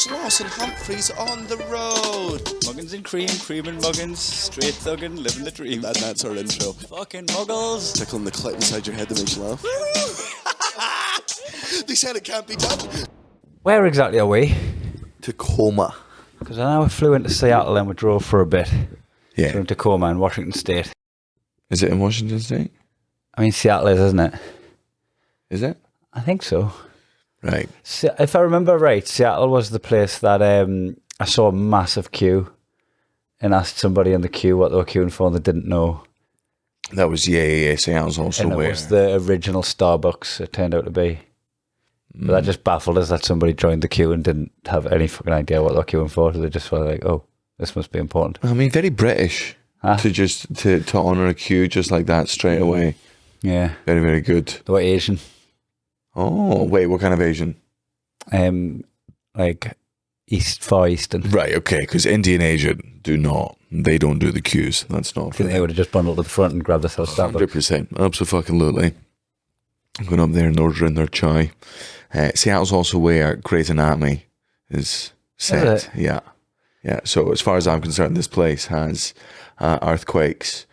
Sloss and Humphries on the road. Muggins and Cream, Cream and Muggins, straight thuggin', living the dream. That's our intro. Fucking muggles. Tickling the clit inside your head that makes you laugh. They said it can't be done. Where exactly are we? Tacoma. Because I know we flew into Seattle and we drove for a bit. Yeah. From Tacoma in Washington State. Is it in Washington State? I mean, Seattle is, isn't it? Is it? I think so. Right. If I remember right, Seattle was the place that I saw a massive queue and asked somebody in the queue what they were queuing for and they didn't know. That was, yeah. Seattle's also and it where... was the original Starbucks, it turned out to be. But that just baffled us that somebody joined the queue and didn't have any fucking idea what they were queuing for. So they just were like, oh, this must be important. I mean, very British to honour a queue just like that straight away. Yeah. Very, very good. They were Asian. Oh, wait, what kind of Asian? Like Far Eastern. Right, okay, because Indian Asian they don't do the queues. That's not for They would have just bundled to the front and grabbed themselves Starbucks. 100%, absolutely. I'm going up there and ordering their chai. Seattle's also where Grey's Anatomy is set. Is it? Yeah. So as far as I'm concerned, this place has earthquakes,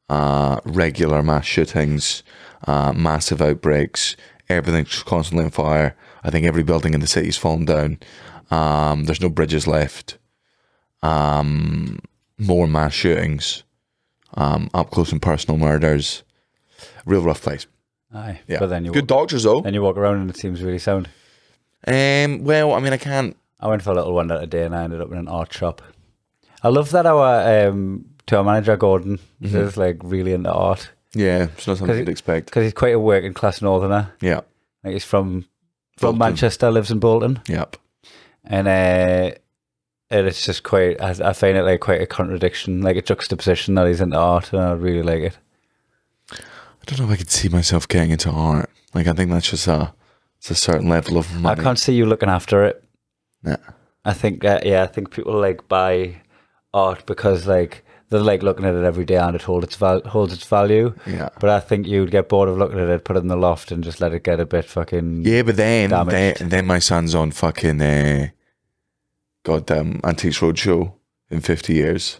regular mass shootings, massive outbreaks. Everything's constantly on fire. I think every building in the city's fallen down. There's no bridges left. More mass shootings. Up close and personal murders. Real rough place. Aye. Yeah. But then you good doctors though. Then you walk around and it seems really sound. Well, I mean, I can't. I went for a little wander today and I ended up in an art shop. I love that our manager Gordon is like really into art. Yeah, it's not something you'd expect. Because he's quite a working class northerner. Yeah. Like he's from Manchester, lives in Bolton. Yep. And it's just quite, I find it like quite a contradiction, like a juxtaposition that he's into art and I really like it. I don't know if I could see myself getting into art. Like, I think that's just it's a certain level of money. I can't see you looking after it. Nah. I think, I think people like buy art because like they're like looking at it every day and it holds its value. Yeah. But I think you'd get bored of looking at it, put it in the loft and just let it get a bit fucking but damaged. then my son's on fucking goddamn Antiques Roadshow in 50 years.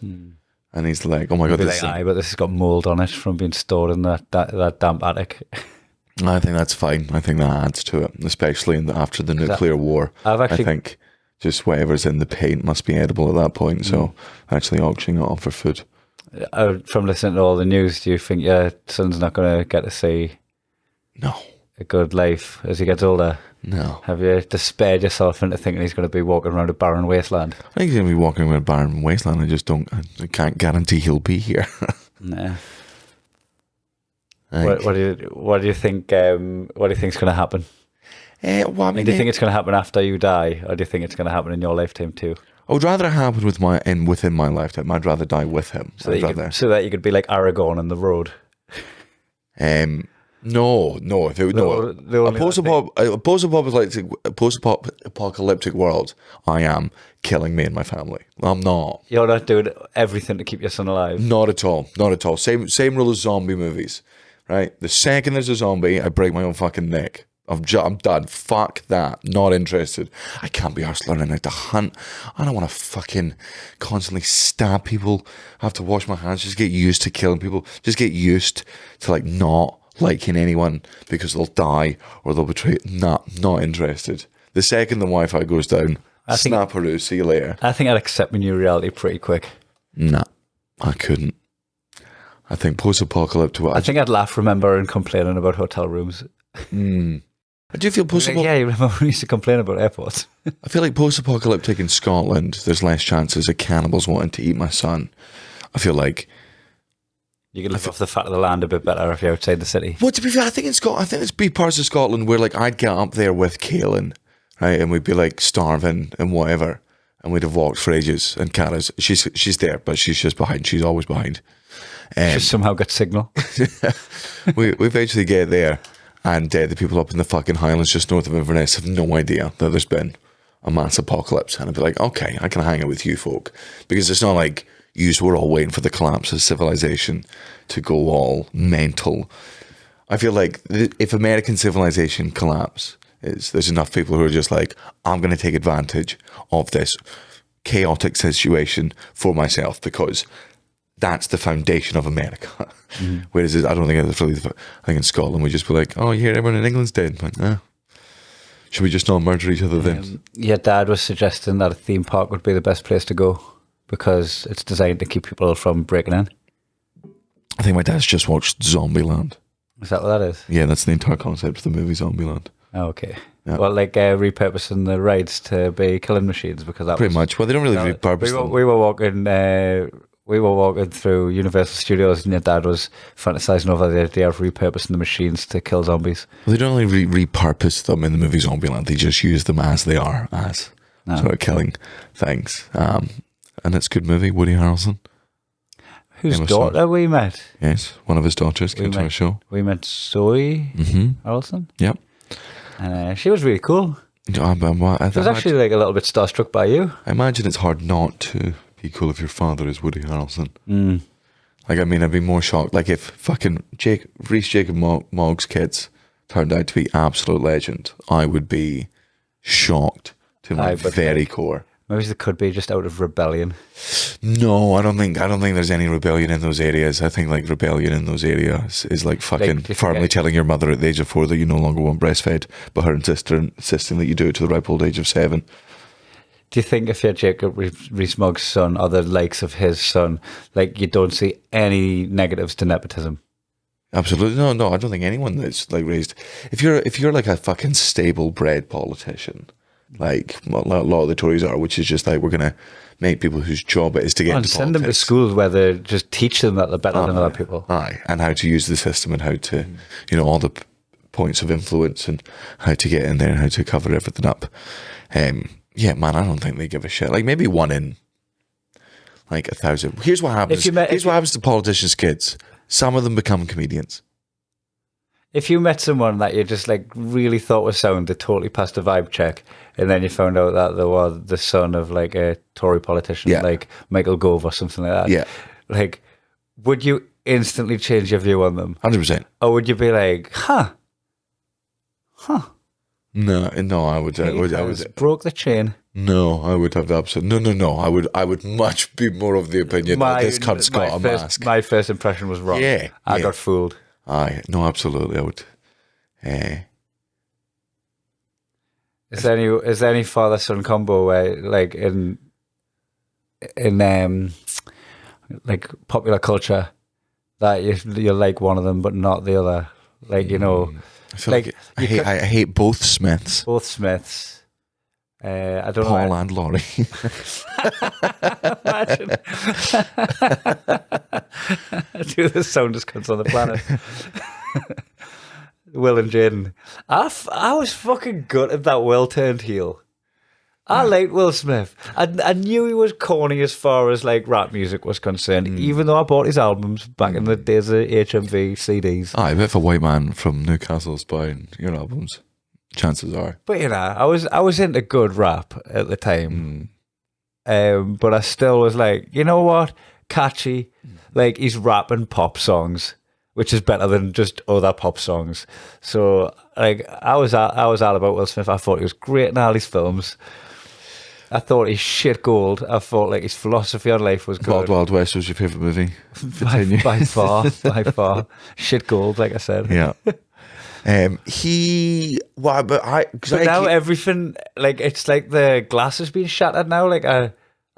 And he's like, oh my God, this but this has got mould on it from being stored in that damp attic. I think that's fine. I think that adds to it, especially after the nuclear war. I think just whatever's in the paint must be edible at that point. So actually auctioning it off for food. From listening to all the news, do you think your son's not going to get to see a good life as he gets older? No. Have you despaired yourself into thinking he's going to be walking around a barren wasteland? I think he's going to be walking around a barren wasteland. I can't guarantee he'll be here. Nah. What do you think? What do you think's going to happen? Well, I mean, do you think it's going to happen after you die, or do you think it's going to happen in your lifetime too? I would rather it happen within my lifetime. I'd rather die with him. So that you could be like Aragorn on the road. No. If it a post-apocalyptic world, I am killing me and my family. I'm not. You're not doing everything to keep your son alive. Not at all. Same rule as zombie movies, right? The second there's a zombie, I break my own fucking neck. I'm done. Fuck that. Not interested. I can't be arsed learning how to hunt. I don't want to fucking constantly stab people. I have to wash my hands. Just get used to killing people. Just get used to like not liking anyone because they'll die or they'll betray. Not interested. The second the Wi-Fi goes down, snapperoo, see you later. I think I'd accept my new reality pretty quick. Nah, I couldn't. I think post-apocalyptic. I think I'd laugh remembering complaining about hotel rooms. I do feel post-apocalyptic. Yeah, you remember we used to complain about airports. I feel like post-apocalyptic in Scotland, there's less chances of cannibals wanting to eat my son. I feel like you can live off the fat of the land a bit better if you're outside the city. Well, to be fair, I think there's big parts of Scotland where like I'd get up there with Kaelin, right, and we'd be like starving and whatever, and we'd have walked for ages. And Kara's she's there, but she's just behind. She's always behind. Just somehow got signal. we eventually get there. And the people up in the fucking Highlands just north of Inverness have no idea that there's been a mass apocalypse. And I'd be like, okay, I can hang out with you folk. Because it's not like we're all waiting for the collapse of civilization to go all mental. I feel like if American civilization collapsed There's enough people who are just like, I'm going to take advantage of this chaotic situation for myself because that's the foundation of America. Whereas I don't think it's really. I think in Scotland we just be like, oh, yeah, everyone in England's dead, but should we just not murder each other then? Your dad was suggesting that a theme park would be the best place to go because it's designed to keep people from breaking in. I think my dad's just watched Zombieland. Is that what that is? Yeah, that's the entire concept of the movie Zombieland. Oh, okay. Yeah. Well, like repurposing the rides to be killing machines because that Pretty much. Well, they don't really repurpose them. We were walking through Universal Studios and your dad was fantasizing over the idea of repurposing the machines to kill zombies. Well, they don't really repurpose them in the movie Zombieland. They just use them as they are, sort of killing things. And it's a good movie, Woody Harrelson. Whose daughter we met? Yes, one of his daughters came to our show. We met Zoe Harrelson. Yep. And she was really cool. I was actually like a little bit starstruck by you. I imagine it's hard not to be cool if your father is Woody Harrelson. Like, I mean, I'd be more shocked. Like, if fucking Rhys Jacob Moggs' kids turned out to be absolute legend, I would be shocked to my very core. Maybe they could be just out of rebellion. No, I don't think there's any rebellion in those areas. I think like rebellion in those areas is like fucking firmly telling your mother at the age of 4 that you no longer want breastfed, but her insisting that you do it to the ripe old age of 7. Do you think if you're Jacob Rees-Mogg's son or the likes of his son, like you don't see any negatives to nepotism? Absolutely no. I don't think anyone that's like raised. If you're like a fucking stable bred politician, like a lot of the Tories are, which is just like we're gonna make people whose job it is to get into send politics. them to schools where they just teach them that they're better than other people. Aye, and how to use the system and how to, all the points of influence and how to get in there and how to cover everything up. Yeah, man, I don't think they give a shit. Like maybe 1 in like 1,000. Here's what happens. Here's what happens to politicians' kids. Some of them become comedians. If you met someone that you just like really thought was sound, they totally passed a vibe check, and then you found out that they were the son of like a Tory politician, like Michael Gove or something like that. Yeah. Like, would you instantly change your view on them? 100%. Or would you be like, huh? No, I would. Broke the chain. No, I would have the opposite. No. I would much be more of the opinion that this cunt's got a mask. My first impression was wrong. Yeah, I got fooled. Aye, no, absolutely, I would. Is there any father son combo where like in like popular culture that you like one of them but not the other? Like I feel like I hate both Smiths. Both Smiths. I don't know. Paul and Laurie. Imagine. Do the soundest cunts on the planet. Will and Jaden. I was fucking good at that Will turned heel. I liked Will Smith. I knew he was corny as far as like rap music was concerned, even though I bought his albums back in the days of HMV CDs. Aye, but if a white man from Newcastle's buying your albums, chances are. But I was into good rap at the time. But I still was like, you know what? Catchy. Like he's rapping pop songs, which is better than just other pop songs. So like I was all about Will Smith. I thought he was great in all his films. I thought he's shit gold. I thought like his philosophy on life was good. Wild Wild West was your favourite movie? By far. Shit gold, like I said. Yeah. Everything like it's like the glass has been shattered now. Like I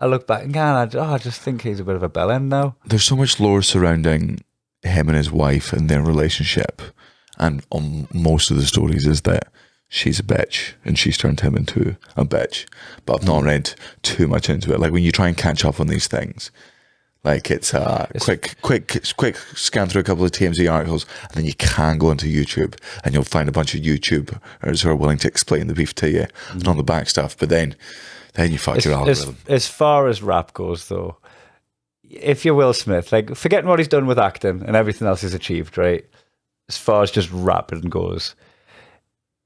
look back and I just think he's a bit of a bellend now. There's so much lore surrounding him and his wife and their relationship, and on most of the stories is that she's a bitch and she's turned him into a bitch. But I've not read too much into it. Like when you try and catch up on these things, like it's quick scan through a couple of TMZ articles, and then you can go into YouTube and you'll find a bunch of YouTubers who are willing to explain the beef to you and all the back stuff. But then you fuck your algorithm. As far as rap goes, though, if you're Will Smith, like forgetting what he's done with acting and everything else he's achieved, right? As far as just rapping goes,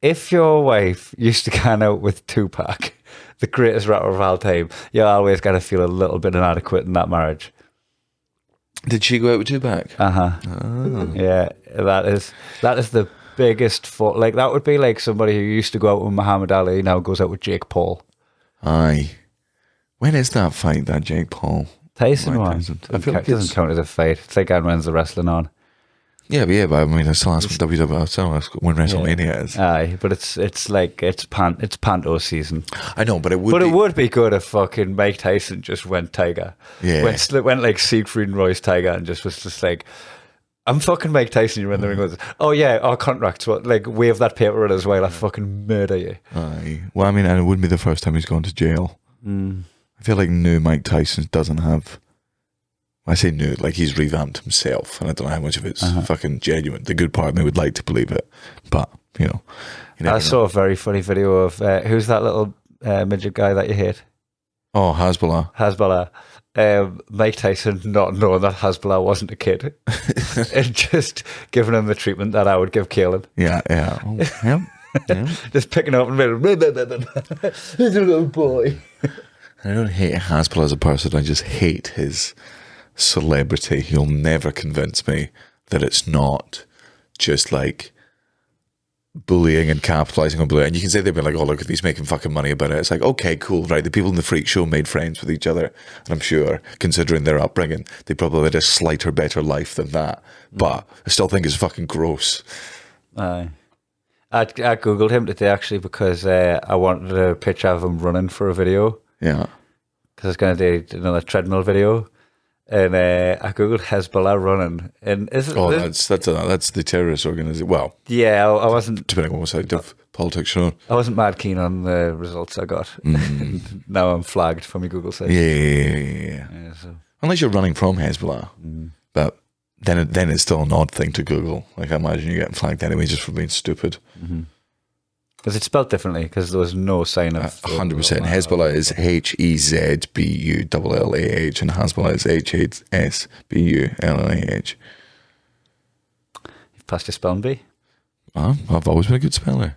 if your wife used to go out with Tupac, the greatest rapper of all time, you're always going to feel a little bit inadequate in that marriage. Did she go out with Tupac? Oh. Yeah, that is the biggest fault. Like, that would be like somebody who used to go out with Muhammad Ali now goes out with Jake Paul. Aye. When is that fight, that Jake Paul? Tyson Mike one. Tyson. I feel like Doesn't count as a fight. It's like when's the wrestling on. Yeah, but I mean, I still ask WWE, I still ask when WrestleMania is. Aye, but it's like it's Panto season. I know, but it would. But it would be good if fucking Mike Tyson just went Tiger. Yeah. Went like Siegfried and Roy's Tiger and just was just like, I'm fucking Mike Tyson. You remember the ring goes, oh yeah, our contracts. What, like, wave that paper at us while I fucking murder you. Aye. Well, I mean, and it wouldn't be the first time he's gone to jail. I feel like new Mike Tyson doesn't have. I say new, like he's revamped himself, and I don't know how much of it's fucking genuine. The good part of me would like to believe it, but you know. I saw a very funny video of who's that little midget guy that you hate? Oh, Hezbollah. Mike Tyson not knowing that Hezbollah wasn't a kid, and just giving him the treatment that I would give Caleb. Yeah. Oh, yeah. Just picking up and being little boy. I don't hate Haspel as a person. I just hate his celebrity. You'll never convince me that it's not just like bullying and capitalizing on bullying. And you can say they've been like, oh, look, if he's making fucking money about it. It's like, okay, cool, right? The people in the freak show made friends with each other. And I'm sure, considering their upbringing, they probably had a slighter, better life than that. But I still think it's fucking gross. Aye. I Googled him today, actually, because I wanted a picture of him running for a video. Yeah. Because I was going to do another treadmill video. And I Googled Hezbollah running. And that's the terrorist organization. Well, yeah, I wasn't... Depending on what side of politics you're on. I wasn't mad keen on the results I got. Now I'm flagged for my Google search. Yeah. So. Unless you're running from Hezbollah. But then it's still an odd thing to Google. Like, I imagine you're getting flagged anyway just for being stupid. Because it's spelled differently, because there was no sign of... 100%. Hezbollah is Hezbollah, and Hezbollah is Hsbullah. You've passed your spelling bee? I've always been a good speller.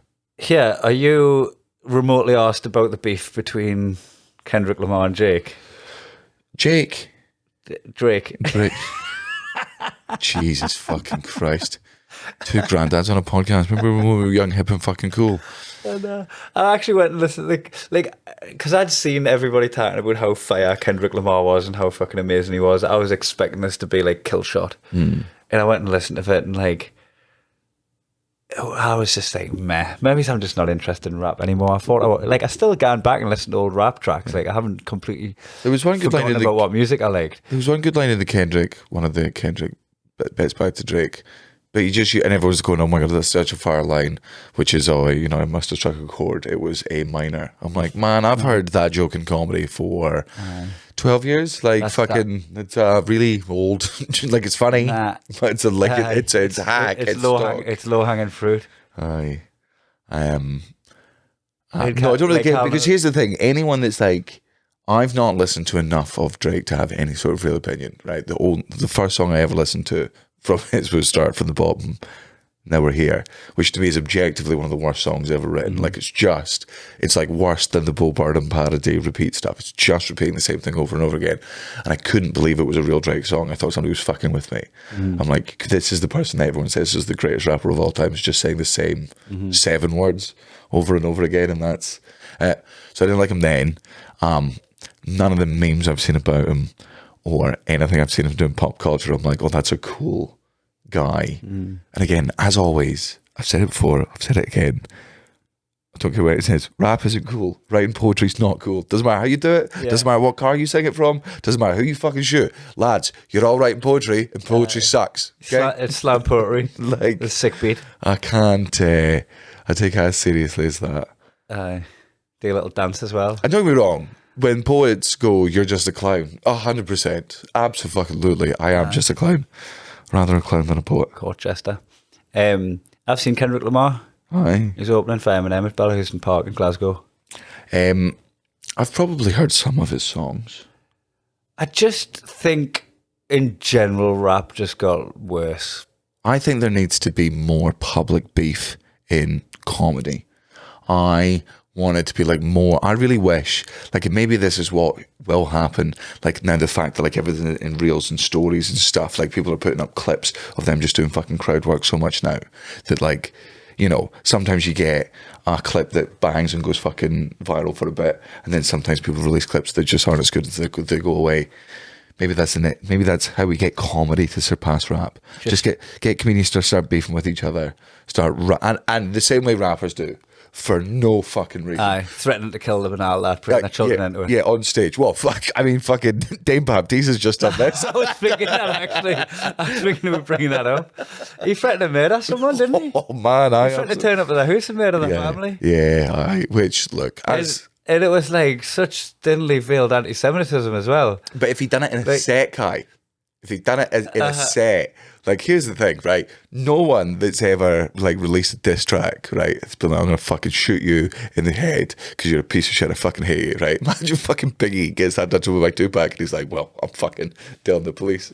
Yeah, are you remotely asked about the beef between Kendrick Lamar and Drake? Drake. Jesus fucking Christ. Two granddads on a podcast. Remember when we were young, hip and fucking cool? And, I actually went and listened, because I'd seen everybody talking about how fire Kendrick Lamar was and how fucking amazing he was. I was expecting this to be like Killshot. And I went and listened to it, and like, I was just like, meh. Maybe I'm just not interested in rap anymore. I thought, I still gone back and listened to old rap tracks. Like, I haven't completely there was one good line about what music I liked. There was one good line in one of the Kendrick bits back to Drake. But and everyone's going, oh my God, that's such a fire line, which is, I must have struck a chord. It was A minor. I'm like, man, I've heard that joke in comedy for 12 years. Like, it's really old. Like, it's funny, but it's a hack. It's low hanging fruit. Aye. No, I don't really get it, because here's the thing. Anyone that's like, I've not listened to enough of Drake to have any sort of real opinion, right? The first song I ever listened to from his was Start From the Bottom, Now We're Here, which to me is objectively one of the worst songs ever written. Like, it's like worse than the Bo Burnham parody repeat stuff. It's just repeating the same thing over and over again. And I couldn't believe it was a real Drake song. I thought somebody was fucking with me. I'm like, this is the person that everyone says is the greatest rapper of all time. It's just saying the same 7 words over and over again. And that's... so I didn't like him then. None of the memes I've seen about him or anything I've seen him doing pop culture, I'm like, oh, that's a cool guy. And again, as always, I've said it before, I've said it again, I don't care where it says, rap isn't cool, writing poetry's not cool. Doesn't matter how you do it, doesn't matter what car you sing it from, doesn't matter who you fucking shoot. Lads, you're all writing poetry, and poetry sucks. Okay? It's slam poetry. Like, the sick beat. I can't, I take it as seriously as that. Do a little dance as well. And don't get me wrong, when poets go, you're just a clown. 100%. Absolutely. I am just a clown. Rather a clown than a poet. Court jester. I've seen Kendrick Lamar. Aye. He's opening for Eminem at Bellhouston Park in Glasgow. I've probably heard some of his songs. I just think, in general, rap just got worse. I think there needs to be more public beef in comedy. I wanted to be like more. I really wish, like, maybe this is what will happen. Like, now the fact that like everything in reels and stories and stuff, like people are putting up clips of them just doing fucking crowd work so much now that, like, you know, sometimes you get a clip that bangs and goes fucking viral for a bit, and then sometimes people release clips that just aren't as good as they go away. Maybe that's in it. Maybe that's how we get comedy to surpass rap. Just get comedians to start beefing with each other, and the same way rappers do, for no fucking reason. Aye, threatening to kill them and all that, putting their children into it. Yeah, on stage. Well, fuck. I mean, fucking Dame Baptiste has just done this. I was thinking that actually. I was thinking about bringing that up. He threatened to murder someone, didn't he? Oh man, He threatened to turn up at the house and murder the family. Yeah, which look, And it was like such thinly veiled anti-Semitism as well. but if he'd done it in a set, Kai, if he'd done it in a set, like, here's the thing, right? No one that's ever like released a diss track, right, it's been like, I'm gonna fucking shoot you in the head because you're a piece of shit. I fucking hate you, right? Imagine fucking Biggie gets that done to him by Tupac, and he's like, well, I'm fucking telling the police.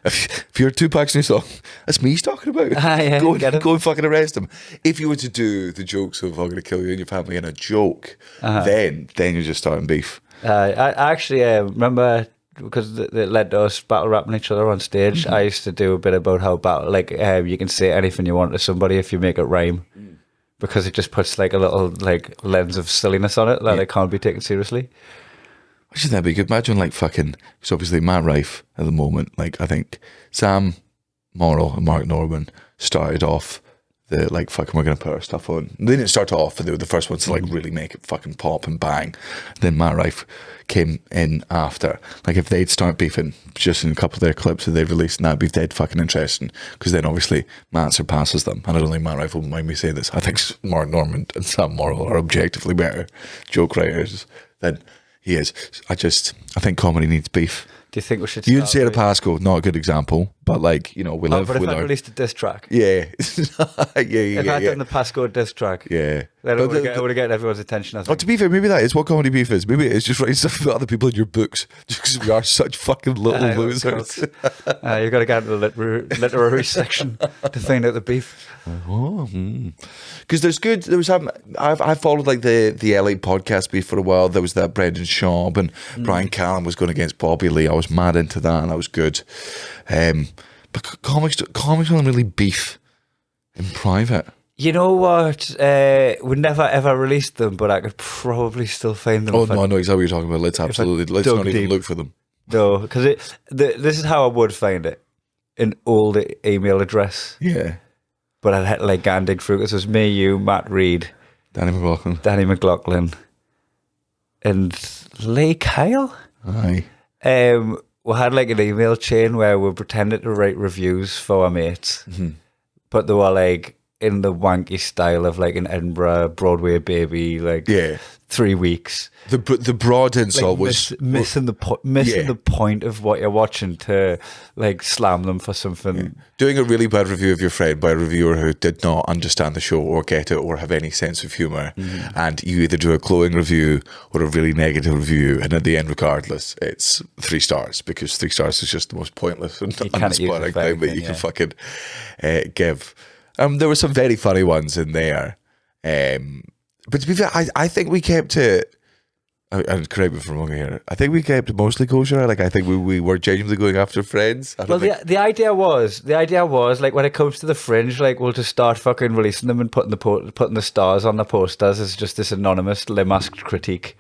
If you're Tupac's new song, that's me he's talking about. Yeah, go and fucking arrest him. If you were to do the jokes of I'm gonna kill you and your family in a joke, then you're just starting beef. I actually remember, because it led to us battle rapping each other on stage. I used to do a bit about how battle, like, you can say anything you want to somebody if you make it rhyme, because it just puts like a little like lens of silliness on it that it can't be taken seriously. Shouldn't that be good? Imagine like fucking, because obviously Matt Rife at the moment, like I think Sam Morrill and Mark Norman started off the like fucking we're gonna put our stuff on. They didn't start off, but they were the first ones to like really make it fucking pop and bang. Then Matt Rife came in after. Like if they'd start beefing just in a couple of their clips that they've released, that'd be dead fucking interesting. Because then obviously Matt surpasses them, and I don't think Matt Rife will mind me say this. I think Mark Norman and Sam Morrill are objectively better joke writers than he is. I think comedy needs beef. Do you think we should? You and Sarah Pascoe, not a good example, but like, you know, we live. But if we I learn. released a diss track, Yeah, if I'd done the Pascoe diss track, yeah. then it would have gotten everyone's attention. I Oh, think. to be fair, maybe that is what comedy beef is. Maybe it's just writing stuff about other people in your books, just because we are such fucking little losers. You've got to get into the literary section to find out the beef. Because there was I followed like the LA podcast beef for a while. There was that Brendan Schaub and Brian Callen was going against Bobby Lee. I was mad into that, and that was good. But comics don't really beef in private. You know what? We never ever released them, but I could probably still find them. Oh no, I know exactly what you're talking about. Let's not even deep. look for them. No, because this is how I would find it: an old email address. Yeah, But I had like go dig through, because it was me, you, Matt Reid, Danny McLaughlin, and Lee Kyle. Aye. We had like an email chain where we pretended to write reviews for our mates, but they were like in the wanky style of like an Edinburgh Broadway baby, like 3 weeks. The broad insult Like was missing the point of what you're watching to like slam them for something. doing a really bad review of your friend by a reviewer who did not understand the show or get it or have any sense of humour, and you either do a glowing review or a really negative review, and at the end, regardless, it's 3 stars, because 3 stars is just the most pointless and uninspiring thing that you can fucking give. There were some very funny ones in there, but to be fair, I think we kept it. And correct me if I'm wrong here. I think we kept it mostly kosher. Like I think we were genuinely going after friends. The idea was like when it comes to the Fringe, like we'll just start fucking releasing them and putting the stars on the posters as just this anonymous masked critique,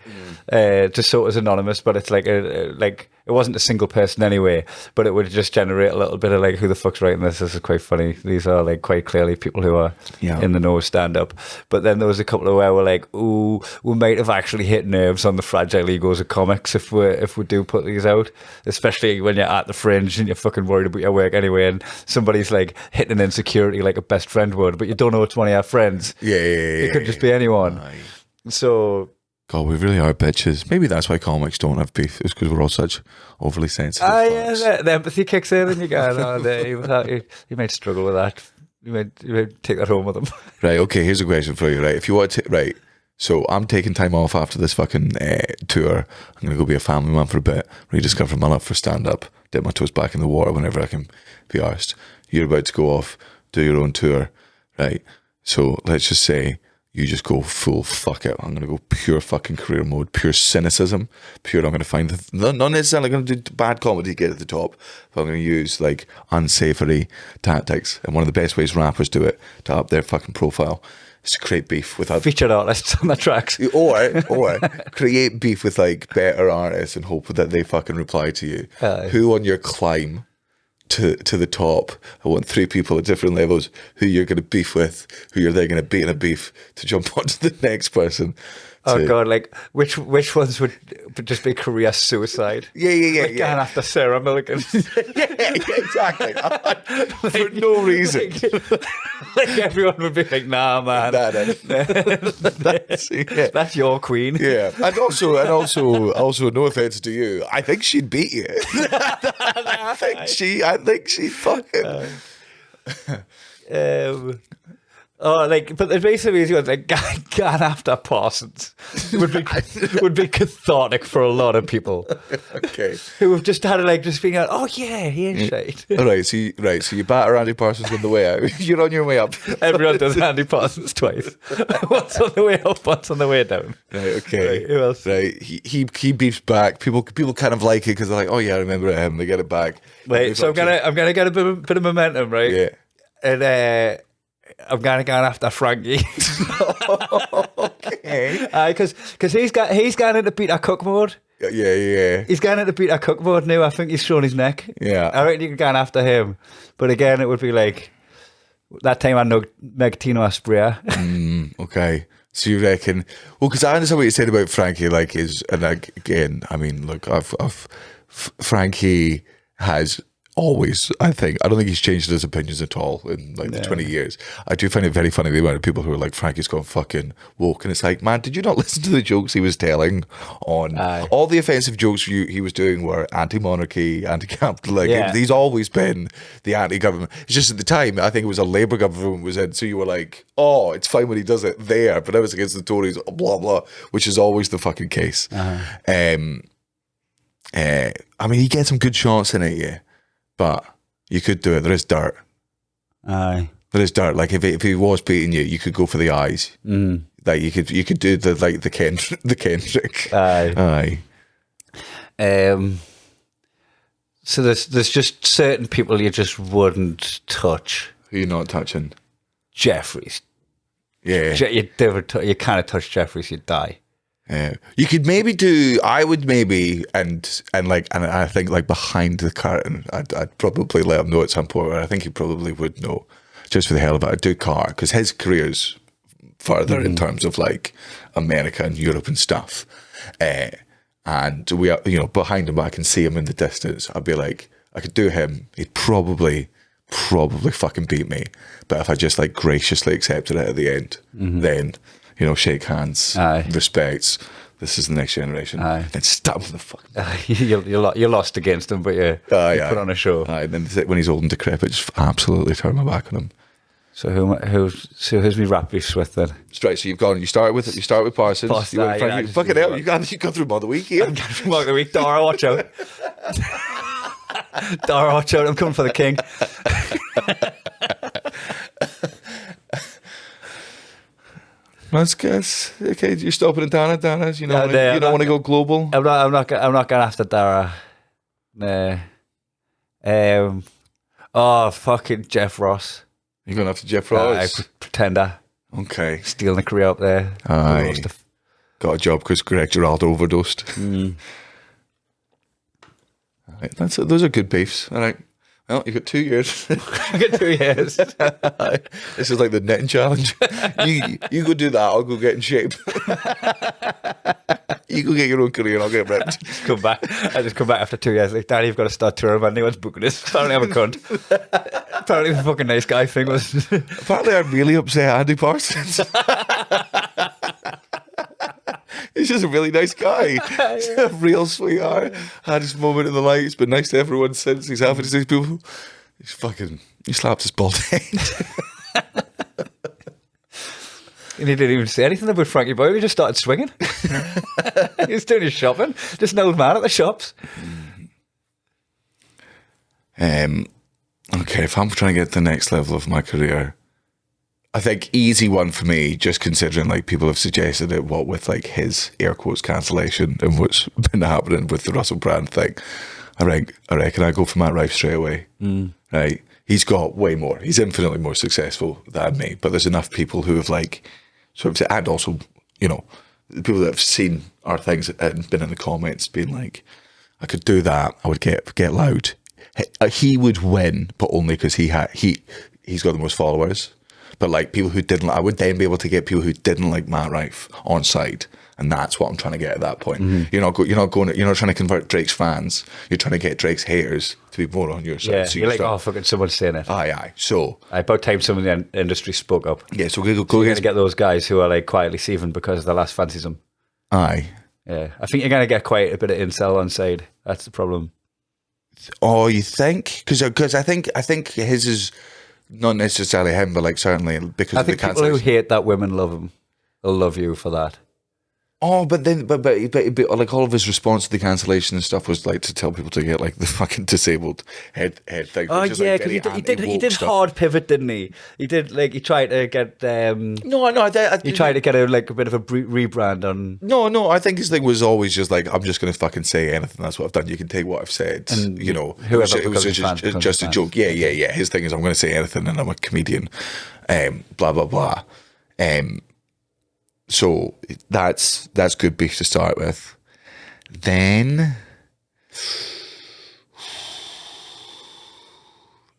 just so it was anonymous, but it's like it wasn't a single person anyway, but it would just generate a little bit of like, who the fuck's writing this? This is quite funny. These are like quite clearly people who are in the know stand up. But then there was a couple of where we're like, ooh, we might have actually hit nerves on the fragile egos of comics if we do put these out, especially when you're at the Fringe and you're fucking worried about your work anyway, and somebody's like hitting an insecurity like a best friend would, but you don't know it's one of your friends. It could just be anyone. Aye. So God, we really are bitches. Maybe that's why comics don't have beef. It's because we're all such overly sensitive. The empathy kicks in, and you go, you might struggle with that. You might take that home with them. Right. Okay. Here's a question for you. Right. If you want to, right. So I'm taking time off after this fucking tour. I'm gonna go be a family man for a bit, rediscover my love for stand up, dip my toes back in the water whenever I can be arsed. You're about to go off, do your own tour, right? So let's just say you just go full fuck it. I'm going to go pure fucking career mode, pure cynicism, pure. I'm going to find not necessarily going to do bad comedy to get at the top, but I'm going to use like unsavory tactics. And one of the best ways rappers do it to up their fucking profile is to create beef with other Featured artists on the tracks. or create beef with like better artists and hope that they fucking reply to you. Who on your climb to the top? I want 3 people at different levels who you're going to beef with, who you're then going to beat in a beef to jump onto the next person. Oh God! Like which ones would just be career suicide? Yeah. Like going after Sarah Milligan. yeah, exactly. For no reason. Like everyone would be like, "Nah, man, that's your queen." Yeah, and also, no offense to you, I think she'd beat you. I think she fucking. But the basically is like going after Parsons would be cathartic for a lot of people. Okay, who have just had just being like, oh yeah, he ain't shite. All right, so you batter Andy Parsons on the way out. You're on your way up. Everyone does Andy Parsons twice. Once on the way up, once on the way down. Right. Okay. Right, who else? Right. He beefs back. People kind of like it because they're like, oh yeah, I remember him. They get it back. Wait, so I'm gonna get a bit of momentum, right? Yeah. And I'm gonna go after Frankie. Okay. Because he's gone into Peter Cook mode. Yeah. He's going into Peter Cook mode now. I think he's shown his neck. Yeah. I reckon you can go after him. But again, it would be like that time I know Meg Tino Aspria. Okay. So you reckon? Well, because I understand what you said about Frankie. Like, and like again, I mean, look, Frankie has always, I don't think he's changed his opinions at all in like the 20 years. I do find it very funny the amount of people who are like, Frankie's gone fucking woke, and it's like, man, did you not listen to the jokes he was telling on all the offensive jokes he was doing were anti-monarchy, anti-capital, like he's always been the anti-government. It's just at the time, I think it was a Labour government was in, so you were like, oh, it's fine when he does it there, but now it's against the Tories, blah blah, which is always the fucking case. I mean, he gets some good shots in it, yeah. But you could do it. There is dirt. Aye. There is dirt. Like if he was beating you, you could go for the eyes. Like you could do the Kendrick. Aye. So there's just certain people you just wouldn't touch. Who are you not touching? Jeffries. Yeah. You can't touch Jeffries, you'd die. You could maybe do. I would maybe, and I think like behind the curtain, I'd probably let him know at some point. Or I think he probably would know, just for the hell of it. I'd do Carr because his career's further in terms of like America and Europe and stuff. And we are, behind him, I can see him in the distance. I'd be like, I could do him. He'd probably fucking beat me. But if I just like graciously accepted it at the end, then. Shake hands, respects. This is the next generation. Then stab him in the fucking. You're lost against him, but you put on a show. And then when he's old and decrepit, just absolutely turn my back on him. So who's me rap beefs with then? Right, so you start with Parsons. Fucking hell, you got through Mother Week here. I'm getting through Mother Week. Dara, watch out. Dara, watch out. I'm coming for the king. That's good. Okay, you're stopping at Dana's. You don't want to go global. I'm not going after Dara. Nah. Fucking Jeff Ross. You're going after Jeff Ross? Pretender. Okay. Stealing the career up there. Aye. Got a job because Greg Giraldo overdosed. Right, those are good beefs. All right. Well, you've got 2 years. I got 2 years. This is like the netting challenge. You go do that, I'll go get in shape. You go get your own career, I'll get ripped. I just come back after 2 years. Like, Daddy, you've got to start touring, man. No one's booking this. Apparently I'm a cunt. Apparently the fucking nice guy thing was... Apparently I'm really upset Andy Parsons. He's just a really nice guy. A real sweetheart. Had his moment in the light. He's been nice to everyone since. He's happy to see people. He slapped his bald head. And he didn't even say anything about Frankie Boyle. He just started swinging. He was doing his shopping. Just an old man at the shops. Okay, if I'm trying to get to the next level of my career, I think easy one for me, just considering like people have suggested it, what with like his air quotes cancellation and what's been happening with the Russell Brand thing. I reckon I go for Matt Rife straight away. Right, he's got way more. He's infinitely more successful than me. But there's enough people who have like sort of, and also the people that have seen our things and been in the comments being like, I could do that. I would get loud. He would win, but only because he's got the most followers. But like people who didn't, I would then be able to get people who didn't like Matt Rife on side, and that's what I'm trying to get at that point. You're not trying to convert Drake's fans. You're trying to get Drake's haters to be more on your side. Yeah, so you're like, oh, fucking someone's saying it. Aye. So about time someone in the industry spoke up. Yeah, so go You're against. going to get those guys who are like quietly seething because the last fancies them. Aye. Yeah, I think you're going to get quite a bit of incel on side. That's the problem. Oh, you think? Because I think his is not necessarily him, but like certainly because I of the think people who cancellation. hate that women love him. They'll love you for that. Oh, but like all of his response to the cancellation and stuff was like to tell people to get like the fucking disabled head thing. Oh which is, yeah, like, because he very did stuff. hard pivot, didn't he? He did like he tried to get No, he tried to get a bit of a rebrand on. No, I think his thing was always just like, I'm just going to fucking say anything. That's what I've done. You can take what I've said. And it was just a joke. Yeah. His thing is, I'm going to say anything, and I'm a comedian. Blah blah blah. So that's good beef to start with. Then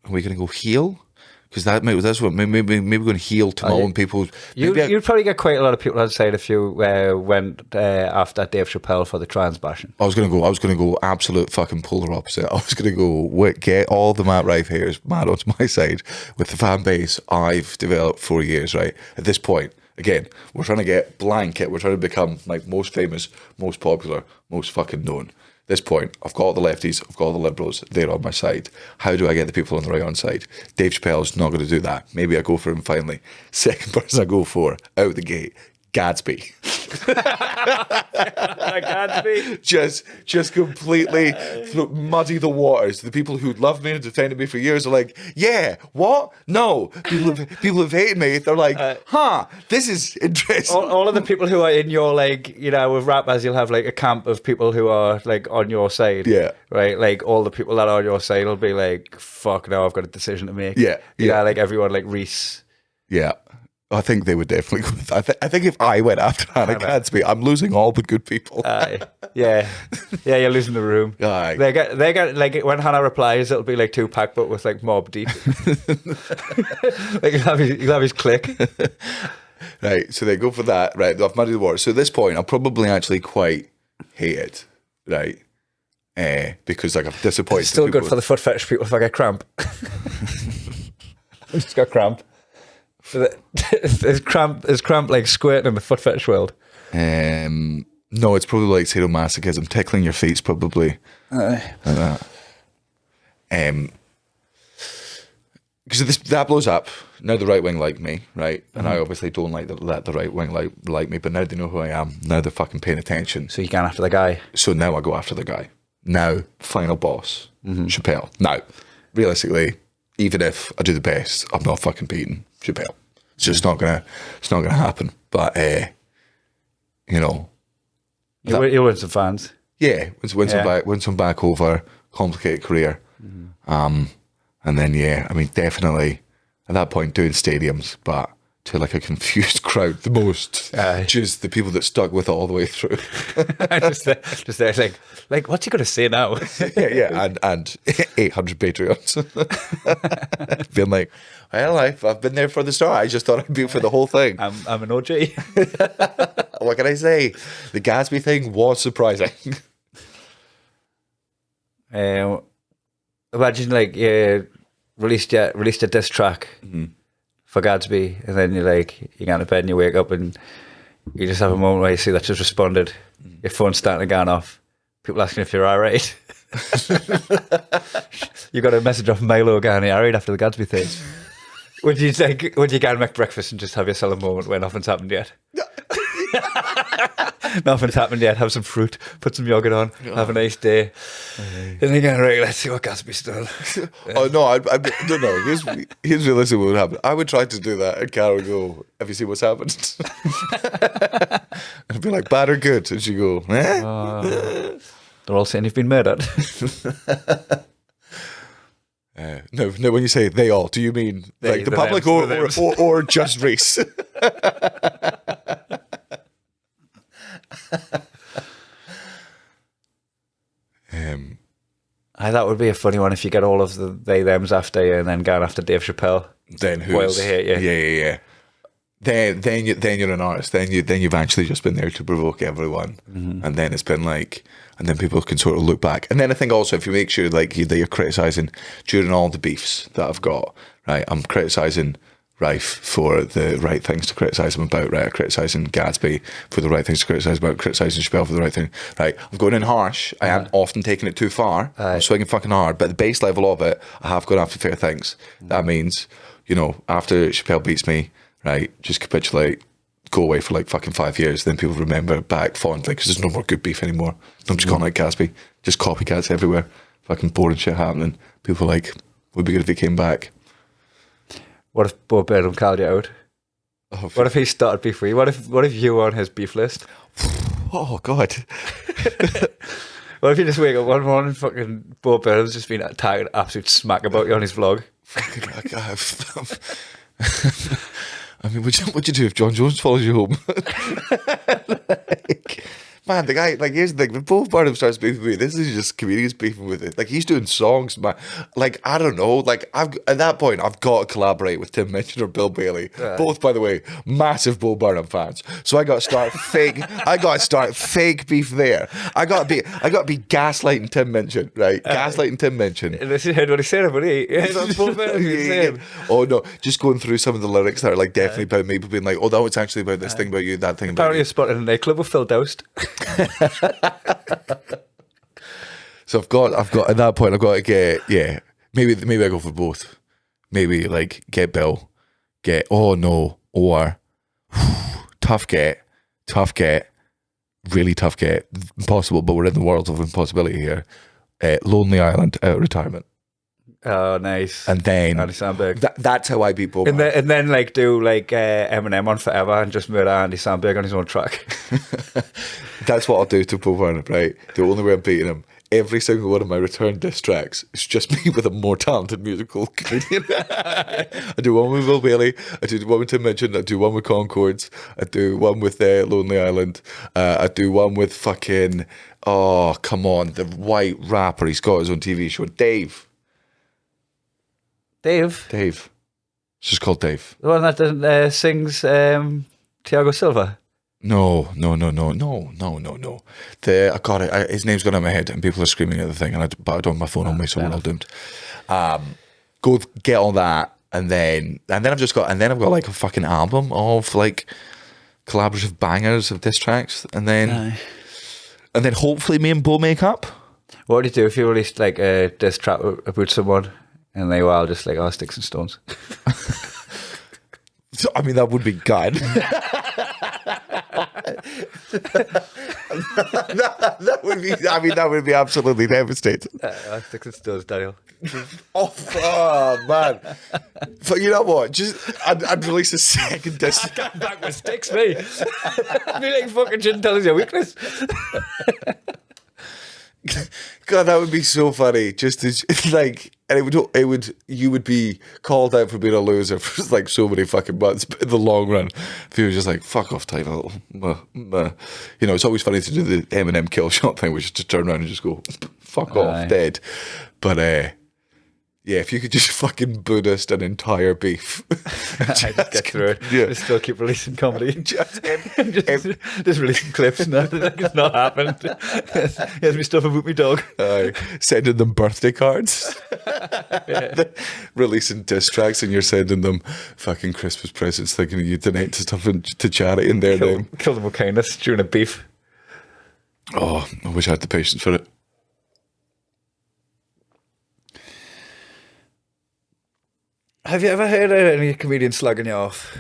are we going to go heel? Because that's what maybe we're going to heel tomorrow and people. You'd probably get quite a lot of people outside if you went after Dave Chappelle for the trans bashing. I was going to go absolute fucking polar opposite. I was going to go get all the Matt Rife haters mad onto my side with the fan base I've developed for years. Right at this point, again, we're trying to get blanket. We're trying to become like most famous, most popular, most fucking known. At this point, I've got all the lefties, I've got all the liberals, they're on my side. How do I get the people on the right on side? Dave Chappelle's not going to do that. Maybe I go for him finally. Second person I go for, out the gate, Gadsby. Gadsby. Just completely muddy the waters. The people who loved me and defended me for years are like, yeah, what? No. People who've hated me, they're like, this is interesting. All of the people who are in your, like, with rappers, you'll have like a camp of people who are like on your side. Yeah. Right? Like all the people that are on your side will be like, fuck, now I've got a decision to make. Yeah. Like everyone, like Reese. Yeah. I think they would definitely go with that. I think if I went after Hannah Gadsby, I'm losing all the good people. Yeah, you're losing the room. Aye. They get like when Hannah replies, it'll be like Tupac, but with like Mob Deep. Like he'll have his click. Right, so they go for that. Right, I've muddied the water. So at this point, I'll probably actually quite hate it. Right, because like I'm disappointed. It's still good for the foot fetish people if I get cramp. I just got cramp. Is cramp like squirting in the foot fetish world? No, it's probably like sadomasochism. Tickling your feet's probably like that. Because that blows up. Now the right wing like me, right? And I obviously don't like let the right wing like me, but now they know who I am. Now they're fucking paying attention. So you're going after the guy. So now I go after the guy. Now, final boss, Chappelle. Now, realistically, even if I do the best, I'm not fucking beating Chappelle. It's just not gonna happen. But You'll win some fans. Yeah, win some back over, complicated career. And then I mean definitely at that point doing stadiums, but to like a confused crowd the most. Just the people that stuck with it all the way through. just there like what's he gonna say now? and 800 Patreons. Being like, well, I've been there for the start. I just thought I'd be for the whole thing. I'm an OG. What can I say? The Gatsby thing was surprising. Imagine like you released a diss track for Gadsby, and then you're going to bed and you wake up and you just have a moment where you see that just responded. Your phone's starting to go off. People asking if you're alright. You got a message off Milo going, "Are alright?" after the Gadsby thing. Would you go and make breakfast and just have yourself a moment where nothing's happened yet? Nothing's happened yet. Have some fruit. Put some yogurt on. Have a nice day. And then go, right, let's see what Gatsby's done. Oh no, I don't know. Here's realistically what would happen. I would try to do that, and Carol would go, "Have you seen what's happened?" And I'd be like, "Bad or good?" And she'd go, "Eh." They're all saying you've been murdered. No. When you say they all, do you mean like the public or just Reese? That would be a funny one if you get all of the they thems after you and then going after Dave Chappelle. Then who's? While they hate you. Yeah. Then you're an artist. Then you've actually just been there to provoke everyone, and then it's been like, and then people can sort of look back. And then I think also if you make sure like that you're criticising during all the beefs that I've got, right? I'm criticising Rife for the right things to criticise him about, right? I'm criticising Gatsby for the right things to criticise about, criticising Chappelle for the right thing, right? I'm going in harsh. I am often taking it too far. I'm swinging fucking hard, but the base level of it, I have gone after fair things. That means, after Chappelle beats me, right, just capitulate, go away for like fucking 5 years, then people remember back fondly because there's no more good beef anymore. I'm just going like Gatsby, just copycats everywhere, fucking boring shit happening. People are like, would be good if he came back. What if Bo Burnham called you out? Oh, what if he started beef for you? What if you were on his beef list? Oh God. What if you just wake up one morning, fucking Bo Burnham's just been talking absolute smack about you on his vlog? I mean, what'd you do if John Jones follows you home? Man, the guy, like, here's the thing, when Bo Burnham starts beefing with me, this is just comedians beefing with it. Like, he's doing songs, man. Like, I don't know, like, at that point, I've got to collaborate with Tim Minchin or Bill Bailey. Both, by the way, massive Bo Burnham fans. So I got to start fake beef there. I got to be gaslighting Tim Minchin, right? Gaslighting Tim Minchin. And this is what he said about it. Bo Burnham. Oh no, just going through some of the lyrics that are like definitely about me, being like, oh, that was actually about this thing about you, that thing about Apparently you. a spot in a nightclub with Phil Doust. So I've got at that point I've got to get maybe I go for both. Maybe like get Bill, get oh no, or tough get, really tough get, impossible, but we're in the world of impossibility here. Lonely Island out of retirement. Oh, nice. And then Andy Samberg. That's how I beat Bob. And then like do like Eminem on Forever and just murder Andy Samberg on his own track. That's what I'll do to Bob Burnham, right? The only way I'm beating him, every single one of my return diss tracks is just me with a more talented musical comedian. I do one with Bill Bailey, I do one with Tim Minchin, I do one with Concords, I do one with Lonely Island, I do one with fucking, oh, come on, the white rapper, he's got his own TV show, Dave. It's just called Dave. The one that sings Thiago Silva. No. I got it. His name's gone out of my head, and people are screaming at the thing. But I don't have my phone on me, so we're all doomed. Go get all that, and then I've got like a fucking album of like collaborative bangers of diss tracks, and then hopefully me and Bo make up. What would you do if you released like a diss track about someone, and they were all just like, "Oh, sticks and stones"? I mean, that would be good. that would be absolutely devastating. Sticks and stones, Daniel. Oh man! But you know what? I'd release a second disc. I got back with sticks, me. I'd be like, fucking shouldn't tell us your weakness. God, that would be so funny. Just as, like, and you would be called out for being a loser for like so many fucking months. But in the long run, if you were just like, fuck off, title. It's always funny to do the Eminem kill shot thing, which is to turn around and just go, fuck off, dead. But if you could just fucking Buddhist an entire beef. Just get through it. Yeah. Just still keep releasing comedy. just releasing clips. It's not happened. Here's me stuff about me dog. Sending them birthday cards. Releasing diss tracks, and you're sending them fucking Christmas presents thinking you donate to stuff to charity in their name. Kill them with kindness during a beef. Oh, I wish I had the patience for it. Have you ever heard any comedians slagging you off?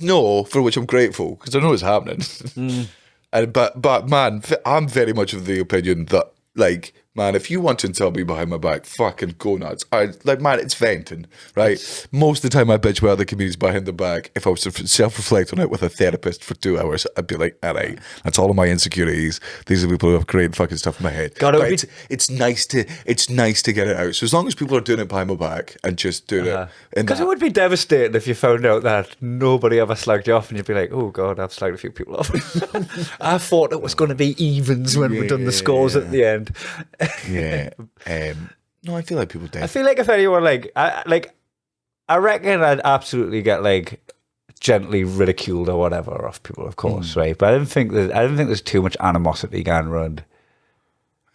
No, for which I'm grateful because I know it's happening. But man, I'm very much of the opinion that, like, man, if you want to tell me behind my back, fucking go nuts. Man, it's venting, right? Most of the time I bitch about other comedians behind the back. If I was to self-reflect on it with a therapist for 2 hours, I'd be like, all right, that's all of my insecurities. These are people who have great fucking stuff in my head. It's nice to get it out. So as long as people are doing it behind my back and just doing it. Because it would be devastating if you found out that nobody ever slagged you off and you'd be like, oh God, I've slagged a few people off. I thought it was going to be evens when we'd done the scores at the end. Yeah. No, I feel like people do. I feel like if anyone I reckon I'd absolutely get like gently ridiculed or whatever off people, of course, right? But I don't think there's too much animosity going around.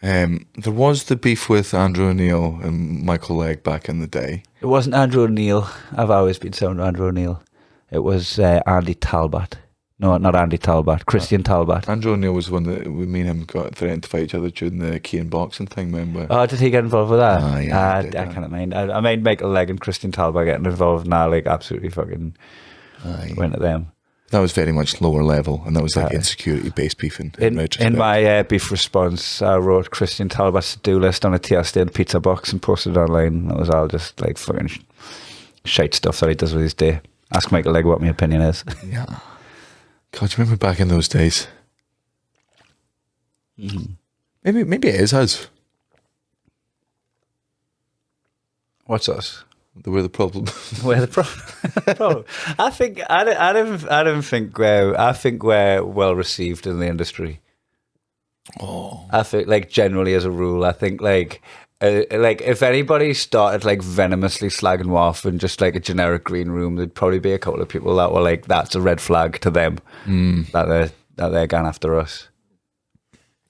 There was the beef with Andrew O'Neill and Michael Legg back in the day. It wasn't Andrew O'Neill. I've always been sound Andrew O'Neill. It was Andy Talbot. No, not Andy Talbot. Christian Talbot. Andrew O'Neill was the one that me and him got threatened to fight each other during the Keane boxing thing, remember? Oh, did he get involved with that? Yeah, I can't mind. I made Michael Legg and Christian Talbot getting involved now, like absolutely fucking went at them. That was very much lower level, and that was like insecurity-based beefing. In my beef response, I wrote Christian Talbot's to-do list on a tear-stained pizza box and posted it online. That was all just like fucking shite stuff that he does with his day. Ask Michael Legg what my opinion is. Yeah. God, do you remember back in those days? Maybe it is us. What's us? We're the problem. We're the problem. I think we're well received in the industry. Oh, I think, like, generally as a rule, I think like if anybody started like venomously slagging you off in just like a generic green room, there'd probably be a couple of people that were like, that's a red flag to them that they're going after us.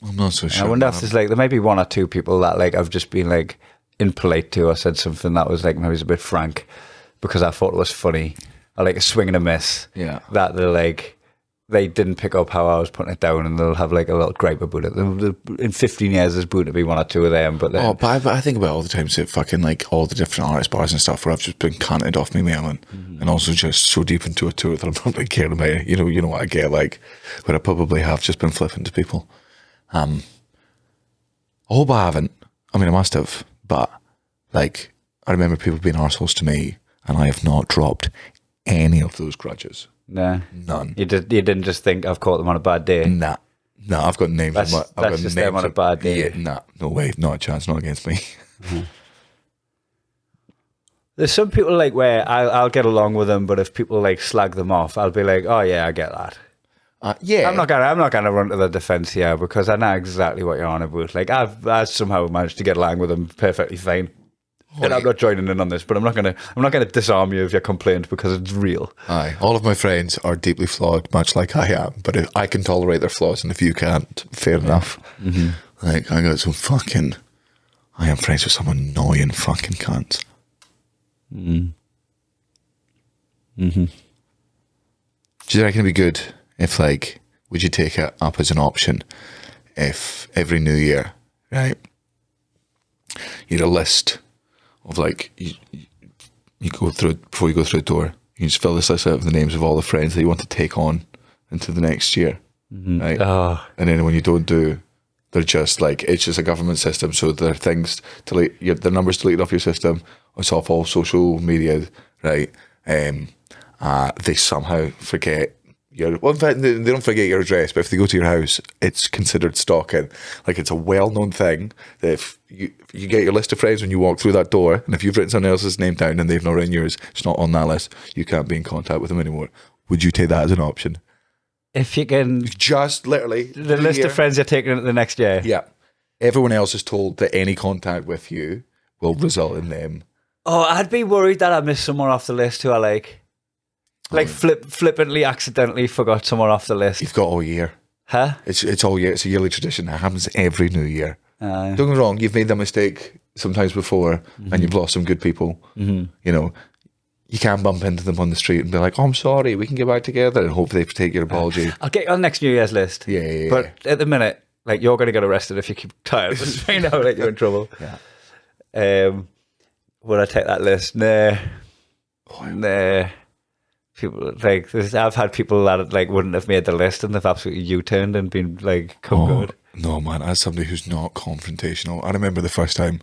I'm not so sure. I wonder if there's like, there might be one or two people that like I've just been like impolite to or said something that was like maybe a bit frank because I thought it was funny or like a swing and a miss. Yeah. That they're like, they didn't pick up how I was putting it down and they'll have like a little gripe about it. In 15 years there's bound to be one or two of them. But then, but I think about all the times that fucking like all the different artist bars and stuff where I've just been canted off me melon and also just so deep into a tour that I'm not really caring about it. You know what I get, like where I probably have just been flipping to people. I hope I haven't. I mean, I must have, but like I remember people being arseholes to me and I have not dropped any of those grudges. nah, None. you didn't just think I've caught them on a bad day. Nah, I've got names. That's just them on a bad day. Yeah, no way, not a chance, not against me. There's some people like where I'll get along with them, but if people like slag them off, I'll be like, oh yeah, I get that. Yeah, I'm not gonna run to the defense here because I know exactly what you're on about. Like I've somehow managed to get along with them perfectly fine. And I'm not joining in on this, but I'm not gonna disarm you of your complaint because it's real. Aye, all of my friends are deeply flawed, much like I am. But if I can tolerate their flaws, and if you can't, fair enough. Like I am friends with some annoying fucking cunts. Do you reckon it'd be good if, like, would you take it up as an option if every New Year, right, you had a list of like you go through before you go through the door, you just fill this list out of the names of all the friends that you want to take on into the next year, right? And then when you don't do, they're just like, it's just a government system, so there are things the numbers deleted off your system, it's off all social media, right? They somehow forget in fact, they don't forget your address, but if they go to your house, it's considered stalking. Like, it's a well-known thing that if you get your list of friends when you walk through that door, and if you've written someone else's name down and they've not written yours, it's not on that list, you can't be in contact with them anymore. Would you take that as an option? If you can, just literally the list of friends you're taking at the next year. Yeah, everyone else is told that any contact with you will result in them. Oh, I'd be worried that I missed someone off the list who I like. Like flippantly, accidentally forgot someone off the list. You've got all year. Huh? It's all year. It's a yearly tradition. It happens every New Year. Don't get me wrong. You've made that mistake sometimes before, and you've lost some good people. You know, you can bump into them on the street and be like, "Oh, I'm sorry. We can get back together," and hope they take your apology. I'll get you on next New Year's list. Yeah. But at the minute, like, you're going to get arrested if you keep tired. Just find out that you're in trouble. Yeah. Would I take that list? Nah. People like I've had people that like wouldn't have made the list and they've absolutely U-turned and been like come good. No, man, as somebody who's not confrontational, I remember the first time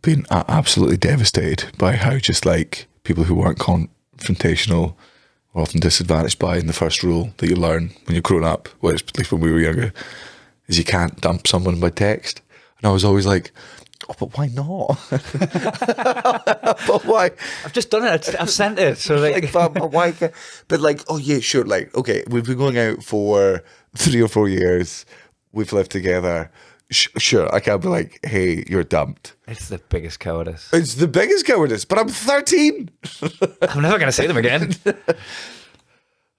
being absolutely devastated by how just like people who weren't confrontational are often disadvantaged by, in the first rule that you learn when you're grown up, well, at least when we were younger, is you can't dump someone by text. And I was always like, oh, but why not? But why? I've just done it. I've sent it. So like, but why? But like, oh yeah, sure. Like, okay, we've been going out for 3 or 4 years. We've lived together. Sure, I can't be like, hey, you're dumped. it's the biggest cowardice. It's the biggest cowardice. But I'm 13. I'm never going to see them again.